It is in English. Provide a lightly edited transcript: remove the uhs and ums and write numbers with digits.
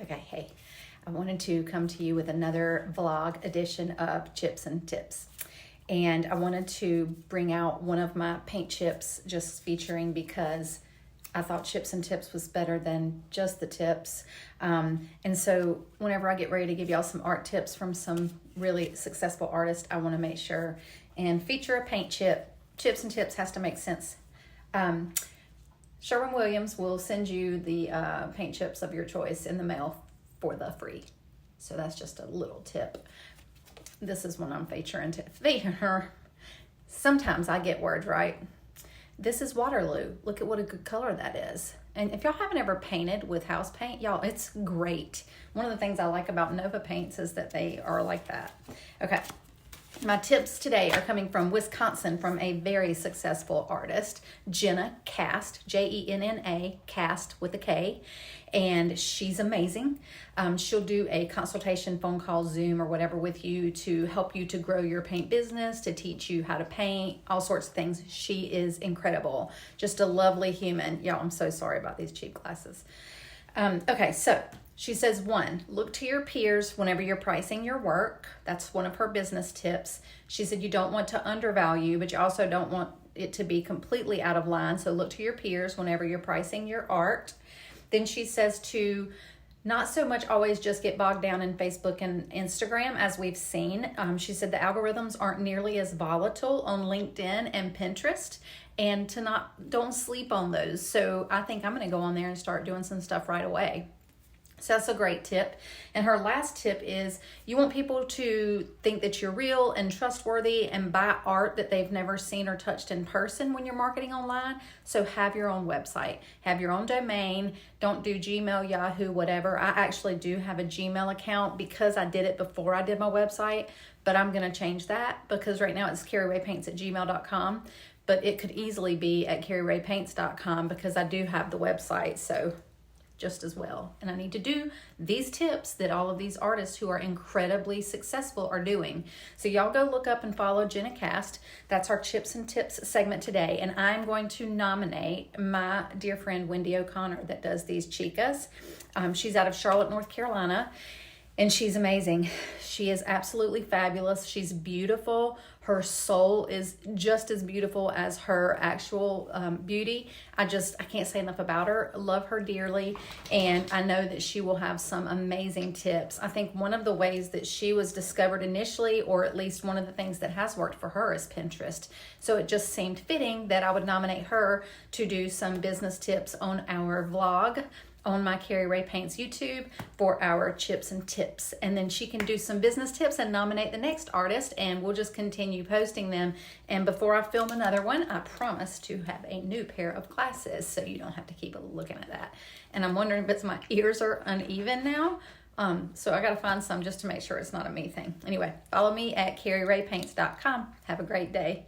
Okay, hey, I wanted to come to you with another vlog edition of Chips and Tips. And I wanted to bring out one of my paint chips just featuring because I thought Chips and Tips was better than just the tips. And so whenever I get ready to give y'all some art tips from some really successful artists, I want to make sure and feature a paint chip. Chips and Tips has to make sense. Sherwin-Williams will send you the paint chips of your choice in the mail for the free. So that's just a little tip. This is one I'm featuring. Sometimes I get words right. This is Waterloo. Look at what a good color that is. And if y'all haven't ever painted with house paint, y'all, it's great. One of the things I like about Nova paints is that they are like that. Okay. My tips today are coming from Wisconsin from a very successful artist, Jenna Cast, Jenna, Cast with a K, and she's amazing. She'll do a consultation, phone call, Zoom, or whatever with you to help you to grow your paint business, to teach you how to paint, all sorts of things. She is incredible. Just a lovely human. Y'all, I'm so sorry about these cheap glasses. Okay, so she says, 1, look to your peers whenever you're pricing your work. That's one of her business tips. She said you don't want to undervalue, but you also don't want it to be completely out of line. So look to your peers whenever you're pricing your art. Then she says to not so much always just get bogged down in Facebook and Instagram as we've seen. She said the algorithms aren't nearly as volatile on LinkedIn and Pinterest, and don't sleep on those. So I think I'm going to go on there and start doing some stuff right away. So that's a great tip. And her last tip is you want people to think that you're real and trustworthy and buy art that they've never seen or touched in person when you're marketing online. So have your own website, have your own domain. Don't do Gmail, Yahoo, whatever. I actually do have a Gmail account because I did it before I did my website, but I'm going to change that because right now it's CariRayPaints@gmail.com, but it could easily be at CariRayPaints.com because I do have the website. So just as well. And I need to do these tips that all of these artists who are incredibly successful are doing. So y'all go look up and follow Jenna Cast. That's our Chips and Tips segment today. And I'm going to nominate my dear friend Wendy O'Connor that does these chicas. She's out of Charlotte, North Carolina. And she's amazing. She is absolutely fabulous. She's beautiful. Her soul is just as beautiful as her actual beauty. I can't say enough about her. Love her dearly. And I know that she will have some amazing tips. I think one of the ways that she was discovered initially, or at least one of the things that has worked for her, is Pinterest. So it just seemed fitting that I would nominate her to do some business tips on our vlog on my CariRayPaints YouTube for our Chips and Tips. And then she can do some business tips and nominate the next artist, and we'll just continue posting them. And before I film another one, I promise to have a new pair of glasses, so you don't have to keep looking at that. And I'm wondering if it's my ears are uneven now. So I got to find some just to make sure it's not a me thing. Anyway, follow me at CariRayPaints.com. Have a great day.